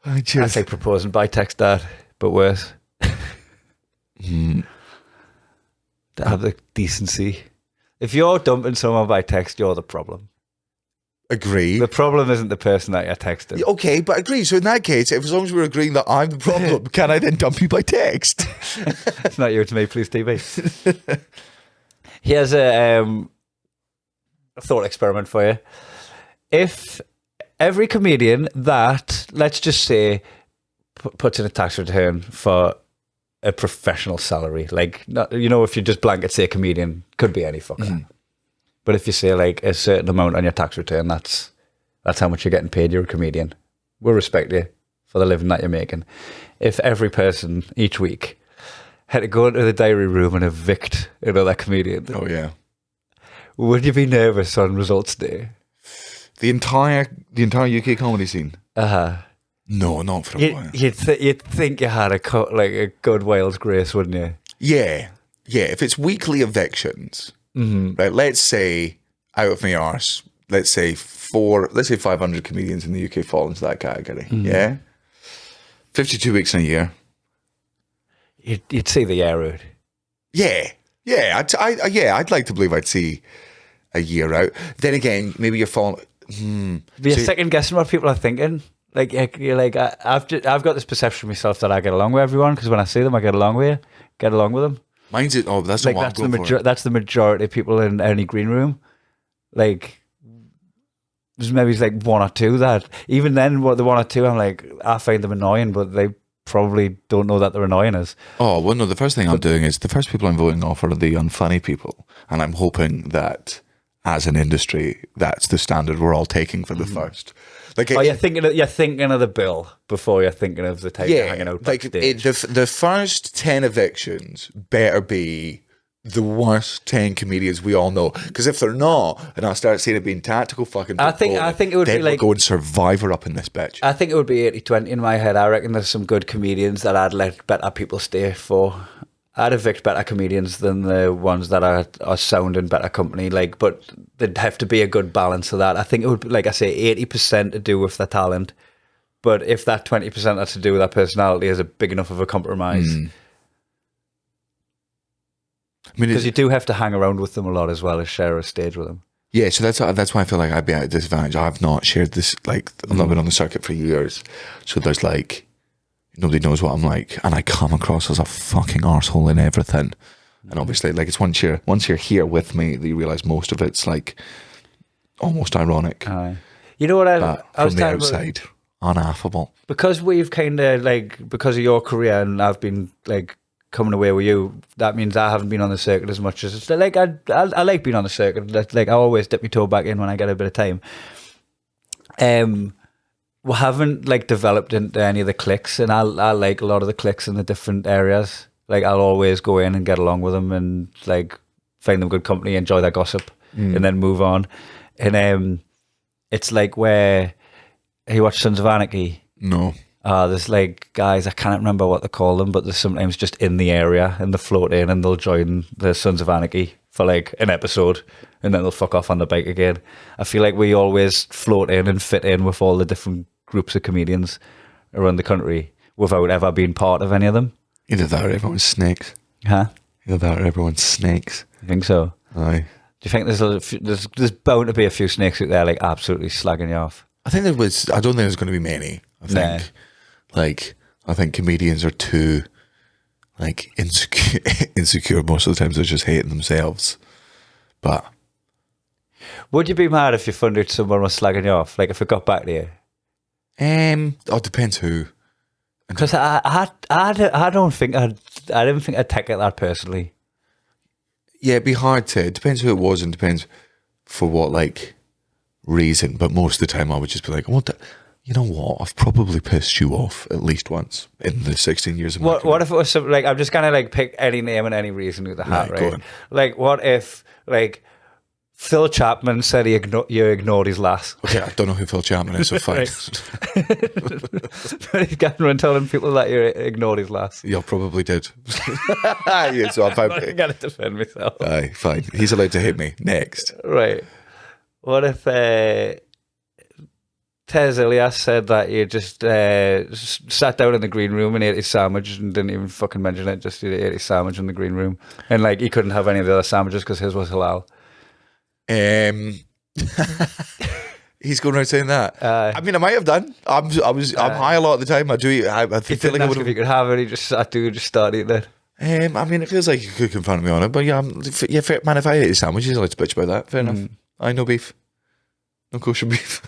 That's like proposing by text, Dad, but worse. To have the decency. If you're dumping someone by text, you're the problem. Agree. The problem isn't the person that you're texting. Okay, but agree. So in that case, if as long as we're agreeing that I'm the problem, can I then dump you by text? It's not you, it's me, please, TV. Here's a thought experiment for you. If every comedian that, let's just say, puts in a tax return for a professional salary, like, not, you know, if you just blanket say comedian, could be any fucker. But if you say like a certain amount on your tax return, that's how much you're getting paid. You're a comedian. We'll respect you for the living that you're making. If every person each week had to go into the diary room and evict another comedian, Oh yeah. would you be nervous on results day? The entire UK comedy scene. No, not for a while. You'd think you had a good Wales grace, wouldn't you? Yeah. If it's weekly evictions, right? Let's say out of my arse, let's say 500 comedians in the UK fall into that category. Yeah, 52 weeks in a year. You'd see the air out. Yeah. I'd like to believe I'd see a year out. Then again, maybe you're falling. Be second guessing what people are thinking. Like you're like, I've got this perception of myself that I get along with everyone because when I see them, I get along with them. Mine's it. Oh, that's Like not what I'm going for. that's the majority of people in any green room. Like there's maybe like one or two that even then, what the one or two, I'm like, I find them annoying, but they probably don't know that they're annoying us. Oh well, no. The first thing I'm doing is the first people I'm voting off are the unfunny people, and I'm hoping that as an industry, that's the standard we're all taking for the first. Like, you're thinking of the bill before you're thinking of the table hanging out backstage. The first 10 evictions better be the worst 10 comedians we all know. Because if they're not, and I start seeing it being tactical fucking I think it would be like going Survivor up in this bitch. I think it would be 80-20 in my head. I reckon there's some good comedians that I'd let better people stay for. I'd evict better comedians than the ones that are sound in better company. Like, but there'd have to be a good balance of that. I think it would, like I say, 80% to do with their talent. But if that 20% had to do with their personality, is a big enough of a compromise. I mean, Because you do have to hang around with them a lot as well as share a stage with them. yeah, so that's why I feel like I'd be at a disadvantage. I've not shared this, like, I've not been on the circuit for years. So there's like, nobody knows what I'm like, and I come across as a fucking arsehole in everything. And obviously, like, it's once you're here with me that you realise most of it's like almost ironic. You know what I was from the talking outside, unaffable. Because we've kind of like, because of your career and I've been like coming away with you, that means I haven't been on the circuit as much as like I like being on the circuit. Like I always dip my toe back in when I get a bit of time. We haven't like developed into any of the cliques, and I like a lot of the cliques in the different areas. Like I'll always go in and get along with them and like find them good company, enjoy their gossip, and then move on. And it's like where you watch Sons of Anarchy. No. There's like guys, I can't remember what they call them, but they're sometimes just in the area and they float in and they'll join the Sons of Anarchy for like an episode and then they'll fuck off on the bike again. I feel like we always float in and fit in with all the different groups of comedians around the country without ever being part of any of them. Either that or everyone's snakes. Huh? Either that or everyone's snakes. You think so? Aye. Do you think there's bound to be a few snakes out there like absolutely slagging you off? I don't think there's going to be many. I think comedians are too like insecure most of the times. They're just hating themselves. But would you be mad if you found out someone was slagging you off? Like if it got back to you? It depends who. Because I don't think I didn't think I'd take it that personally. Yeah, it'd be hard to. It depends who it was and depends for what like reason. But most of the time, I would just be like, you know what? I've probably pissed you off at least once in the 16 years of my career. What if it was something like, I'm just gonna like pick any name and any reason with the hat, Right, go right? on. Like, what if like Phil Chapman said you ignored his lass? Okay, I don't know who Phil Chapman is, so fine. But he's going around telling people that you ignored his lass. You probably did. Yeah, so I'm not gonna defend myself. Aye, fine. He's allowed to hit me. Next. Right. What if Tez Ilias said that you just sat down in the green room and ate his sandwich and didn't even fucking mention it, just ate his sandwich in the green room, and like he couldn't have any of the other sandwiches because his was halal. He's going around saying that. I mean, I might have done. I'm high a lot of the time. I do eat. I He feel like didn't I ask would if you could have it. He just sat down and just started eating it. I mean, it feels like you could confront me on it, but yeah, fair, man. If I ate a sandwich, he's allowed to bitch about that. Fair enough. I no beef, no kosher beef.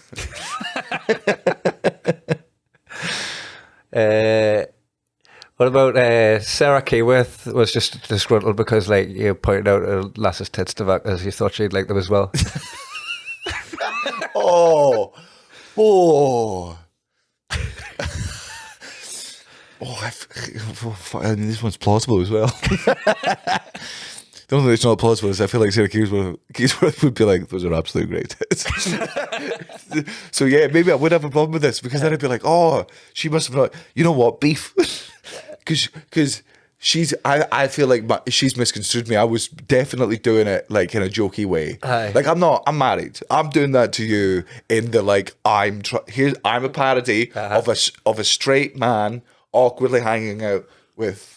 What about Sarah Keyworth was just disgruntled because like you pointed out her lass's tits to back as you thought she'd like them as well. Oh. This one's plausible as well. The only thing that's not plausible is I feel like Sarah Keyworth would be like, those are absolute great tits. So yeah, maybe I would have a problem with this because then I'd be like, oh, she must have not, you know what, beef. Because I feel like she's misconstrued me. I was definitely doing it like in a jokey way. Aye. Like I'm married. I'm doing that to you in the like I'm a parody of a straight man awkwardly hanging out with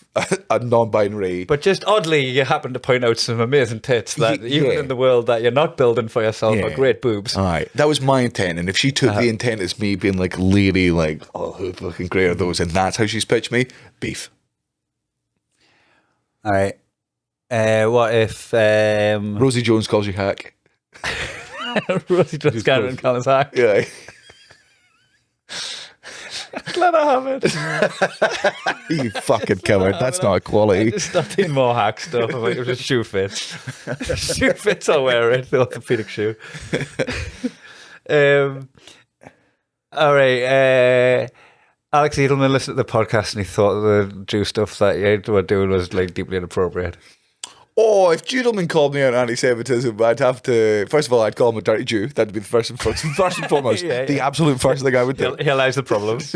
a non-binary. But just oddly, you happen to point out some amazing tits that even in the world that you're not building for yourself are great boobs. All right, that was my intent, and if she took the intent as me being like leery, like oh, who fucking great are those, and that's how she's pitched me, beef. All right. What if Rosie Jones calls you hack? Rosie Jones can't call us hack? Yeah. Let her have it. You fucking coward. That's not equality. Just stop doing more hack stuff. I'm like, it was just shoe fits. Shoe fits, I'll wear it. The orthopedic shoe. All right. Alex Edelman listened to the podcast and he thought the Jew stuff that you were doing was like deeply inappropriate. Oh, if Judelman called me out anti-Semitism, I'd have to. First of all, I'd call him a dirty Jew. That'd be the first and foremost. The absolute first thing I would do. He allows the problems.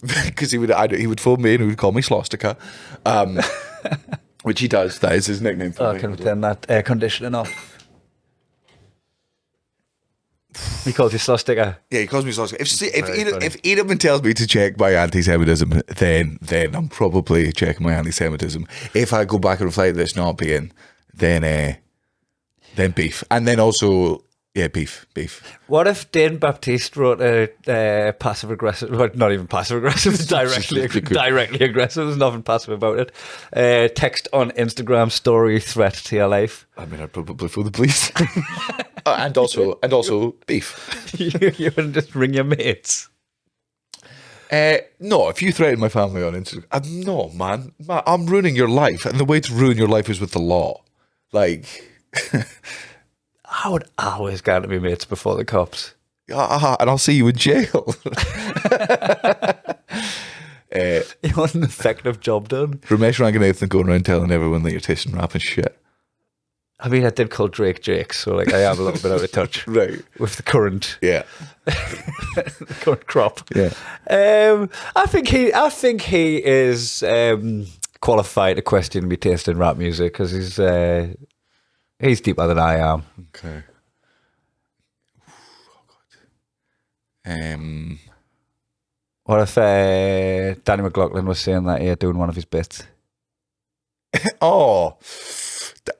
Because he would phone me and he would call me Slostica, which he does. That is his nickname for me. Can we turn that air conditioning off? He calls you Slostica. Yeah, he calls me Slostica. If Edelman tells me to check my anti-Semitism, then I'm probably checking my anti-Semitism. If I go back and reflect that it's not being, then beef. And then also, yeah, beef. What if Dane Baptiste wrote a passive-aggressive, well, not even passive-aggressive, it's directly aggressive, there's nothing passive about it, text on Instagram story threat to your life? I mean, I'd probably phone the police. And also beef. You wouldn't just ring your mates? No, if you threaten my family on Instagram, no, man, I'm ruining your life, and the way to ruin your life is with the law. Like, I would always go to be mates before the cops. and I'll see you in jail. You want an effective job done? Ramesh Ranganathan going around telling everyone that you're tasting rap and shit. I mean, I did call Drake Jake, so like I am a little bit out of touch, Right. with the current, Yeah. the current crop. Yeah. I think he is qualified to question me taste in rap music because he's deeper than I am. Okay. Oh, What if Danny McLaughlin was saying that you're doing one of his bits?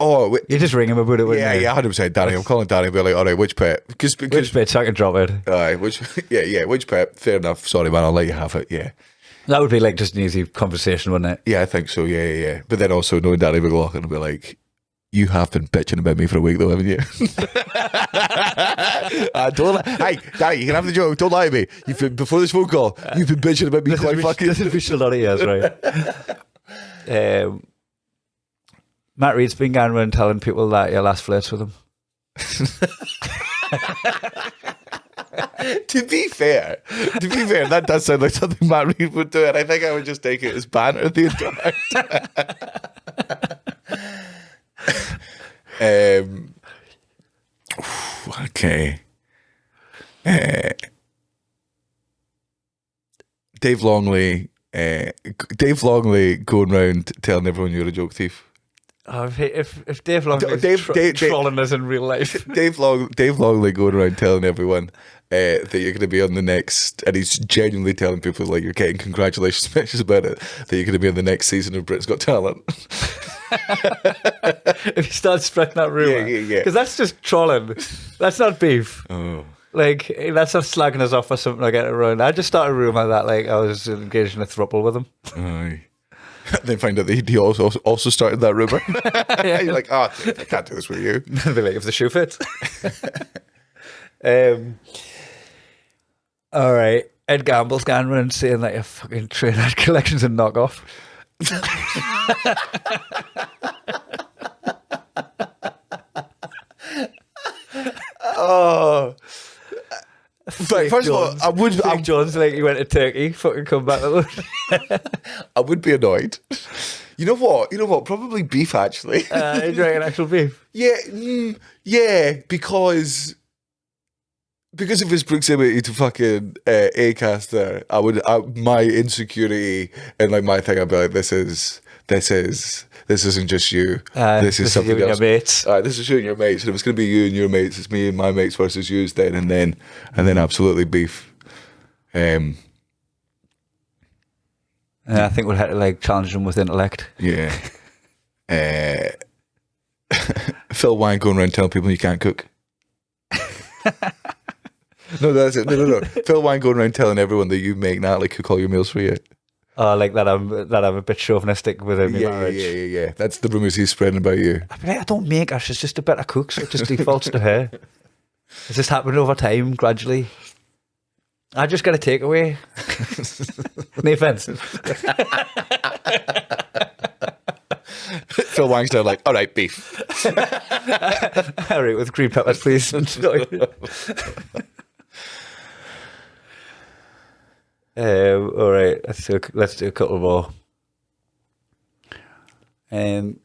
wait. You just ring him about it, wouldn't you? Yeah, 100%. Danny, I'm calling Danny and be like, all right, which pet? Because Which bit? So I can drop it. which pet? Fair enough. Sorry, man, I'll let you have it. Yeah. That would be like just an easy conversation, wouldn't it? Yeah, I think so. Yeah. But then also knowing Danny McLaughlin will be like, you have been bitching about me for a week though, haven't you? Hey, Danny, you can have the joke. Don't lie to me. Before this phone call, you've been bitching about me quite fucking. This is reached a lot of years, right? Matt Reed's been going around telling people that your last flirts with him. To be fair, that does sound like something Matt Reed would do, and I think I would just take it as banter the entire time. Okay. Dave Longley going around telling everyone you're a joke thief. Oh, if Dave Longley trolling us in real life. Dave Longley going around telling everyone that you're going to be on the next, and he's genuinely telling people like you're getting congratulations messages about it, that you're going to be on the next season of Britain's Got Talent. If you start spreading that rumour. Yeah. Because that's just trolling. That's not beef. Oh. Like, that's not slagging us off or something I get around. I just started a rumour that like I was engaged in a throuple with him. Aye. Then find out that he also started that rumour. You're like, I can't do this with you. They'll be like, if the shoe fits. All right. Ed Gamble's going around saying that your fucking trainhead collection's a knockoff. Oh. But first of all, I would. John's like he went to Turkey, fucking come back. I would be annoyed. You know what? Probably beef, actually. You reckon actual beef? Yeah, because of his proximity to fucking Acaster, my insecurity and like my thing, I'd be like, this isn't just you. This is something you else. And your mates. This is you and your mates. And if it's going to be you and your mates, it's me and my mates versus yous then, and then absolutely beef. I think we'll have to like challenge him with intellect. Yeah. Phil Wine going around telling people you can't cook. No, that's it. No. Phil Wine going around telling everyone that you make Natalie cook all your meals for you. Oh, like that I'm a bit chauvinistic with him. Yeah. That's the rumours he's spreading about you. I mean, I don't make her. She's just a better cook, so it just defaults to her. It's just happened over time, gradually. I just got a takeaway. No offense. Phil Wang's there like, all right, beef. All right, with green peppers, please. All right, let's do a couple more.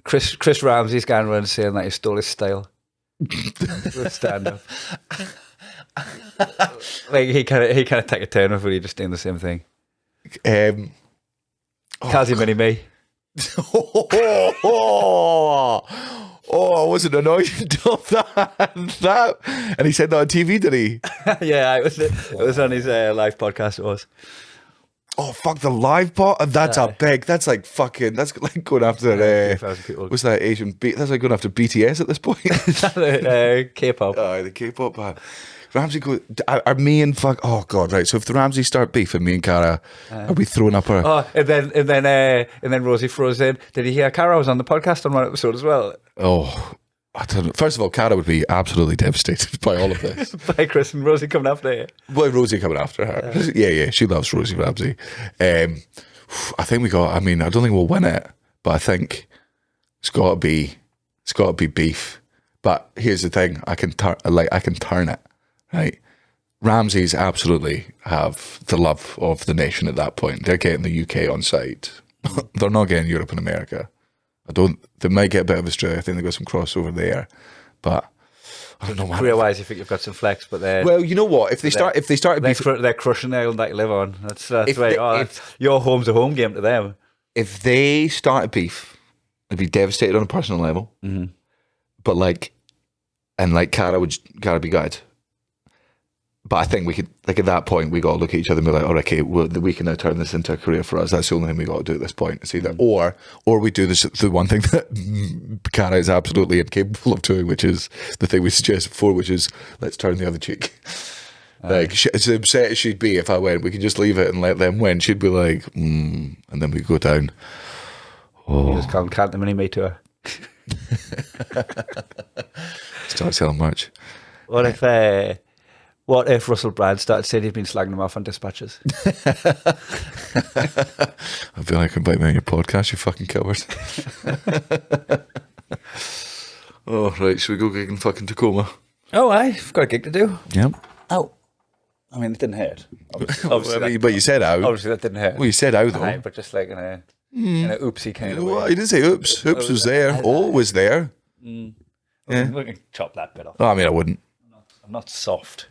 Chris Ramsey's going around saying that he stole his style with stand up. Like he kind of take a turn with it, he just doing the same thing. Kazi Mini Me. I wasn't annoyed until that. And he said that on TV, did he? Yeah, it was on his live podcast. It was. Oh fuck, the live pod. That's that's like going after what's that Asian beat? That's like going after BTS at this point. K-pop. Oh, the K-pop band. Ramsey are me and fuck. Oh god, right. So if the Ramsey start beefing, me and Cara, are we throwing up our? Oh, and then Rosie throws in. Did you hear Cara was on the podcast on one episode as well? Oh, I don't know. First of all, Cara would be absolutely devastated by all of this. By Chris and Rosie coming after her. Well, Rosie coming after her. Yeah. She loves Rosie Ramsey. I think we got. I mean, I don't think we'll win it, but I think it's got to be beef. But here's the thing: I can turn it. Right, Ramsey's absolutely have the love of the nation at that point. They're getting the UK on side. They're not getting Europe and America. They might get a bit of Australia. I think they got some crossover there, but I don't know. Career-wise, you think you've got some flex, but they're well. You know what? If they start, they're crushing the island that you live on. That's right. Your home's a home game to them. If they started beef, I'd be devastated on a personal level. Mm-hmm. But Cara would be good. But I think we could, at that point, we got to look at each other and be like, all right, okay, we can now turn this into a career for us. That's the only thing we got to do at this point. It's either or we do this, the one thing that Cara is absolutely incapable of doing, which is the thing we suggested before, which is let's turn the other cheek. As upset as she'd be if I went, we can just leave it and let them win. She'd be like, and then we go down. You just can't the mini me to her. Start selling merch. What if What if Russell Brand started saying he'd been slagging them off on dispatches? I feel like I can bite me on your podcast, you fucking coward. Oh, right, should we go gig in fucking Tacoma? Oh, I've got a gig to do. Yep. Oh. I mean, it didn't hurt. Obviously, But you said out. obviously that didn't hurt. Well, you said out, though. Aye, but just like in a oopsie kind of way. Well, you didn't say oops. Oops was there. Oh was there. We can chop that bit off. Oh, I mean, I wouldn't. I'm not soft.